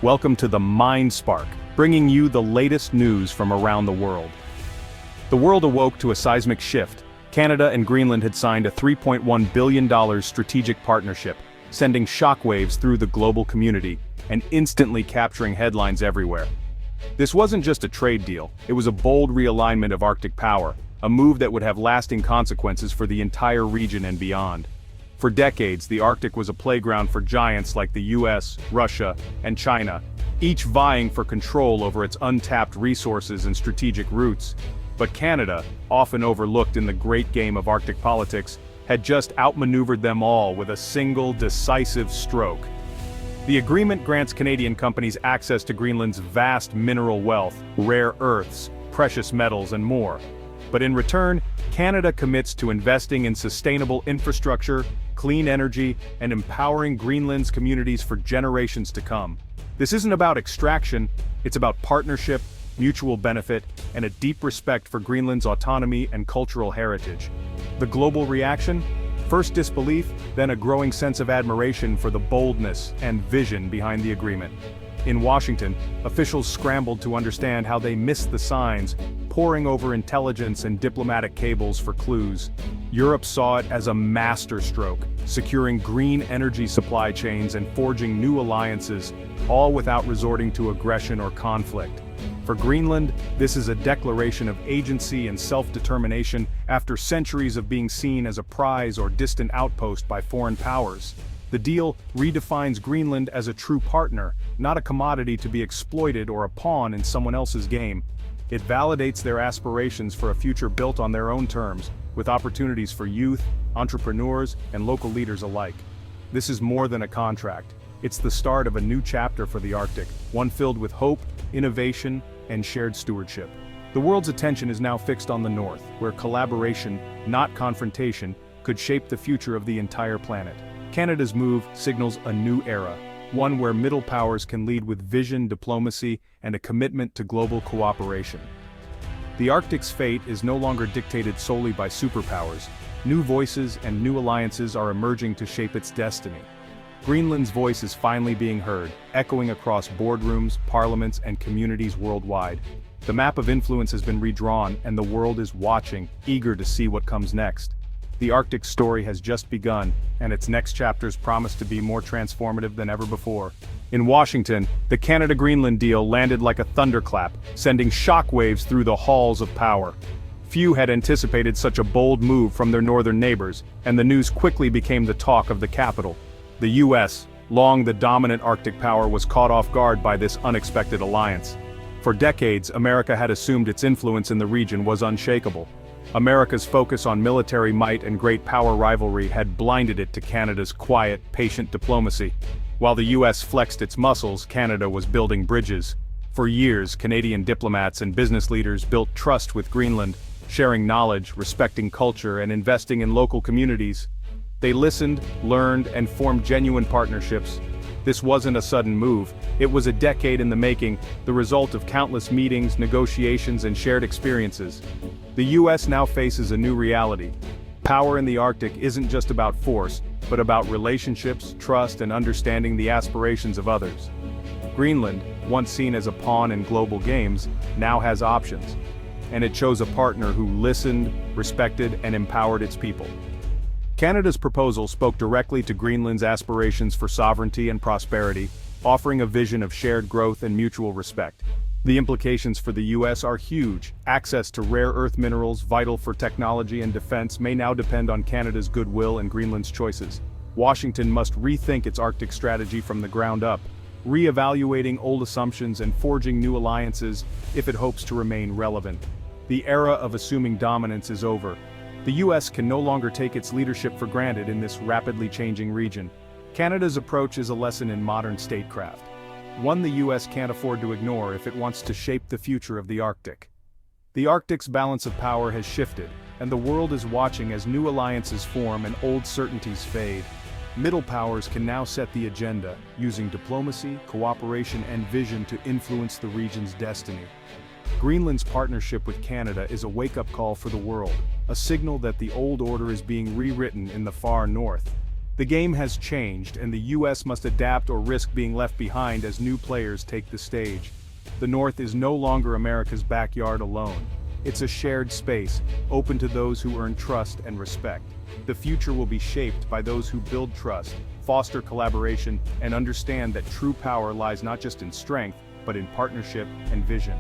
Welcome to the Mind Spark, bringing you the latest news from around the world. The world awoke to a seismic shift. Canada and Greenland had signed a $3.1 billion strategic partnership, sending shockwaves through the global community and instantly capturing headlines everywhere. This wasn't just a trade deal, it was a bold realignment of Arctic power, a move that would have lasting consequences for the entire region and beyond. For decades, the Arctic was a playground for giants like the US, Russia, and China, each vying for control over its untapped resources and strategic routes. But Canada, often overlooked in the great game of Arctic politics, had just outmaneuvered them all with a single decisive stroke. The agreement grants Canadian companies access to Greenland's vast mineral wealth, rare earths, precious metals, and more. But in return, Canada commits to investing in sustainable infrastructure, clean energy, and empowering Greenland's communities for generations to come. This isn't about extraction, it's about partnership, mutual benefit, and a deep respect for Greenland's autonomy and cultural heritage. The global reaction? First disbelief, then a growing sense of admiration for the boldness and vision behind the agreement. In Washington, officials scrambled to understand how they missed the signs, poring over intelligence and diplomatic cables for clues. Europe saw it as a masterstroke, securing green energy supply chains and forging new alliances, all without resorting to aggression or conflict. For Greenland, this is a declaration of agency and self-determination after centuries of being seen as a prize or distant outpost by foreign powers. The deal redefines Greenland as a true partner, not a commodity to be exploited or a pawn in someone else's game. It validates their aspirations for a future built on their own terms, with opportunities for youth, entrepreneurs, and local leaders alike. This is more than a contract. It's the start of a new chapter for the Arctic, one filled with hope, innovation, and shared stewardship. The world's attention is now fixed on the North, where collaboration, not confrontation, could shape the future of the entire planet. Canada's move signals a new era, one where middle powers can lead with vision, diplomacy, and a commitment to global cooperation. The Arctic's fate is no longer dictated solely by superpowers. New voices and new alliances are emerging to shape its destiny. Greenland's voice is finally being heard, echoing across boardrooms, parliaments, and communities worldwide. The map of influence has been redrawn, and the world is watching, eager to see what comes next. The Arctic story has just begun, and its next chapters promise to be more transformative than ever before. In Washington, the Canada-Greenland deal landed like a thunderclap, sending shockwaves through the halls of power. Few had anticipated such a bold move from their northern neighbors, and the news quickly became the talk of the capital. The US, long the dominant Arctic power, was caught off guard by this unexpected alliance. For decades, America had assumed its influence in the region was unshakable. America's focus on military might and great power rivalry had blinded it to Canada's quiet, patient diplomacy. While the US flexed its muscles, Canada was building bridges. For years, Canadian diplomats and business leaders built trust with Greenland, sharing knowledge, respecting culture, and investing in local communities. They listened, learned, and formed genuine partnerships. This wasn't a sudden move, it was a decade in the making, the result of countless meetings, negotiations, and shared experiences. The US now faces a new reality. Power in the Arctic isn't just about force, but about relationships, trust, and understanding the aspirations of others. Greenland, once seen as a pawn in global games, now has options. And it chose a partner who listened, respected, and empowered its people. Canada's proposal spoke directly to Greenland's aspirations for sovereignty and prosperity, offering a vision of shared growth and mutual respect. The implications for the US are huge. Access to rare earth minerals vital for technology and defense may now depend on Canada's goodwill and Greenland's choices. Washington must rethink its Arctic strategy from the ground up, re-evaluating old assumptions and forging new alliances if it hopes to remain relevant. The era of assuming dominance is over. The US can no longer take its leadership for granted in this rapidly changing region. Canada's approach is a lesson in modern statecraft, one the US can't afford to ignore if it wants to shape the future of the Arctic. The Arctic's balance of power has shifted, and the world is watching as new alliances form and old certainties fade. Middle powers can now set the agenda, using diplomacy, cooperation, and vision to influence the region's destiny. Greenland's partnership with Canada is a wake-up call for the world, a signal that the old order is being rewritten in the far north. The game has changed, and the US must adapt or risk being left behind as new players take the stage. The North is no longer America's backyard alone. It's a shared space, open to those who earn trust and respect. The future will be shaped by those who build trust, foster collaboration, and understand that true power lies not just in strength, but in partnership and vision.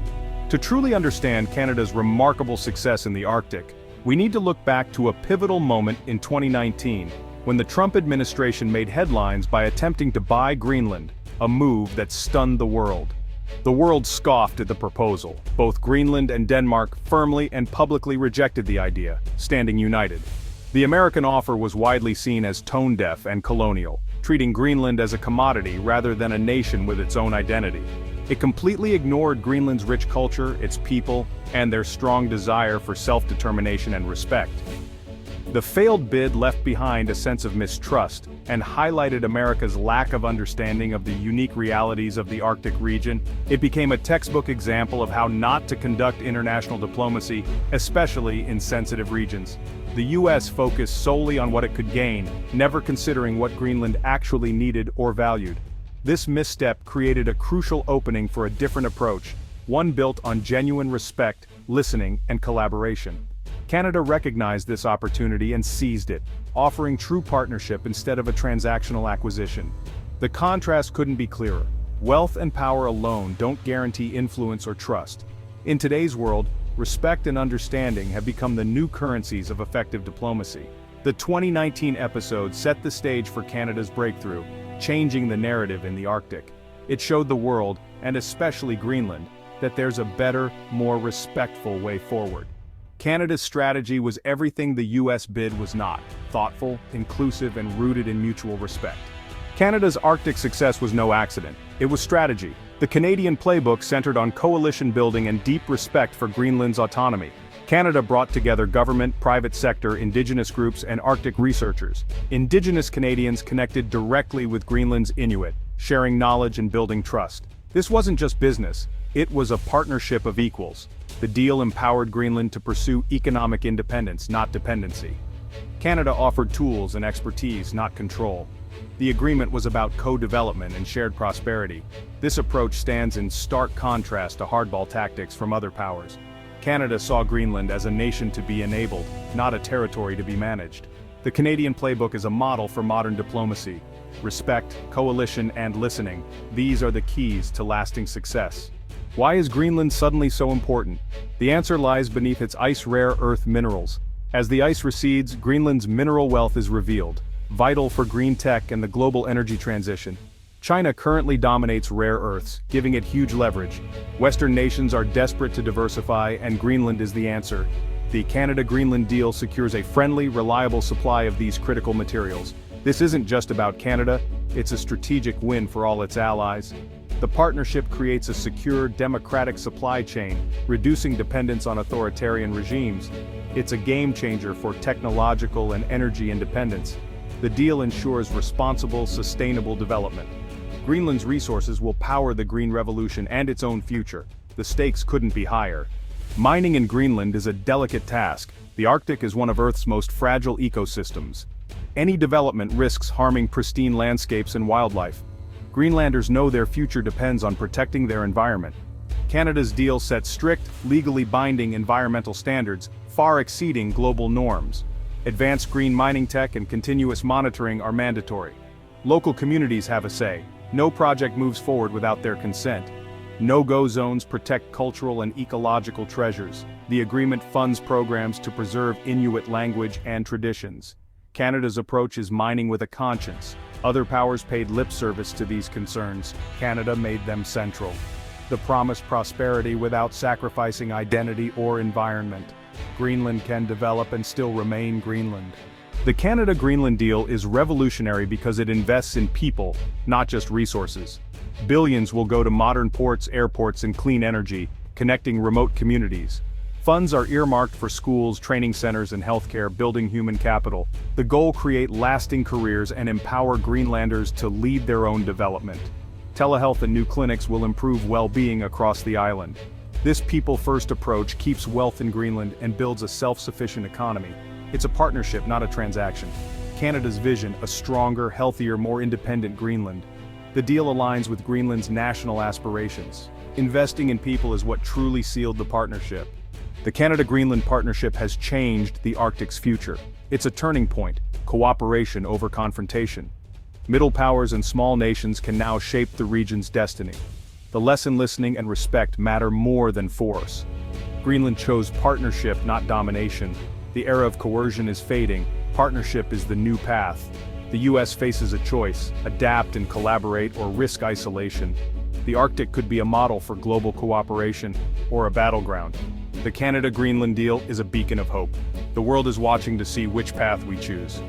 To truly understand Canada's remarkable success in the Arctic, we need to look back to a pivotal moment in 2019, when the Trump administration made headlines by attempting to buy Greenland, a move that stunned the world. The world scoffed at the proposal. Both Greenland and Denmark firmly and publicly rejected the idea, standing united. The American offer was widely seen as tone-deaf and colonial, treating Greenland as a commodity rather than a nation with its own identity. It completely ignored Greenland's rich culture, its people, and their strong desire for self-determination and respect. The failed bid left behind a sense of mistrust and highlighted America's lack of understanding of the unique realities of the Arctic region. It became a textbook example of how not to conduct international diplomacy, especially in sensitive regions. The US focused solely on what it could gain, never considering what Greenland actually needed or valued. This misstep created a crucial opening for a different approach, one built on genuine respect, listening, and collaboration. Canada recognized this opportunity and seized it, offering true partnership instead of a transactional acquisition. The contrast couldn't be clearer. Wealth and power alone don't guarantee influence or trust. In today's world, respect and understanding have become the new currencies of effective diplomacy. The 2019 episode set the stage for Canada's breakthrough, changing the narrative in the Arctic. It showed the world, and especially Greenland, that there's a better, more respectful way forward. Canada's strategy was everything the US bid was not: thoughtful, inclusive, and rooted in mutual respect. Canada's Arctic success was no accident. It was strategy. The Canadian playbook centered on coalition building and deep respect for Greenland's autonomy. Canada brought together government, private sector, Indigenous groups, and Arctic researchers. Indigenous Canadians connected directly with Greenland's Inuit, sharing knowledge and building trust. This wasn't just business, it was a partnership of equals. The deal empowered Greenland to pursue economic independence, not dependency. Canada offered tools and expertise, not control. The agreement was about co-development and shared prosperity. This approach stands in stark contrast to hardball tactics from other powers. Canada saw Greenland as a nation to be enabled, not a territory to be managed. The Canadian playbook is a model for modern diplomacy. Respect, coalition, and listening, these are the keys to lasting success. Why is Greenland suddenly so important? The answer lies beneath its ice-rare earth minerals. As the ice recedes, Greenland's mineral wealth is revealed, vital for green tech and the global energy transition. China currently dominates rare earths, giving it huge leverage. Western nations are desperate to diversify, and Greenland is the answer. The Canada-Greenland deal secures a friendly, reliable supply of these critical materials. This isn't just about Canada, it's a strategic win for all its allies. The partnership creates a secure, democratic supply chain, reducing dependence on authoritarian regimes. It's a game changer for technological and energy independence. The deal ensures responsible, sustainable development. Greenland's resources will power the green revolution and its own future. The stakes couldn't be higher. Mining in Greenland is a delicate task. The Arctic is one of Earth's most fragile ecosystems. Any development risks harming pristine landscapes and wildlife. Greenlanders know their future depends on protecting their environment. Canada's deal sets strict, legally binding environmental standards, far exceeding global norms. Advanced green mining tech and continuous monitoring are mandatory. Local communities have a say. No project moves forward without their consent. No-go zones protect cultural and ecological treasures. The agreement funds programs to preserve Inuit language and traditions. Canada's approach is mining with a conscience. Other powers paid lip service to these concerns. Canada made them central. The promised prosperity without sacrificing identity or environment. Greenland can develop and still remain Greenland. The Canada-Greenland deal is revolutionary because it invests in people, not just resources. Billions will go to modern ports, airports, and clean energy, connecting remote communities. Funds are earmarked for schools, training centers, and healthcare, building human capital. The goal: create lasting careers and empower Greenlanders to lead their own development. Telehealth and new clinics will improve well-being across the island. This people-first approach keeps wealth in Greenland and builds a self-sufficient economy. It's a partnership, not a transaction. Canada's vision, a stronger, healthier, more independent Greenland. The deal aligns with Greenland's national aspirations. Investing in people is what truly sealed the partnership. The Canada-Greenland partnership has changed the Arctic's future. It's a turning point, cooperation over confrontation. Middle powers and small nations can now shape the region's destiny. The lesson listening and respect matter more than force. Greenland chose partnership, not domination. The era of coercion is fading. Partnership is the new path. The US faces a choice: adapt and collaborate or risk isolation. The Arctic could be a model for global cooperation or a battleground. The Canada-Greenland deal is a beacon of hope. The world is watching to see which path we choose.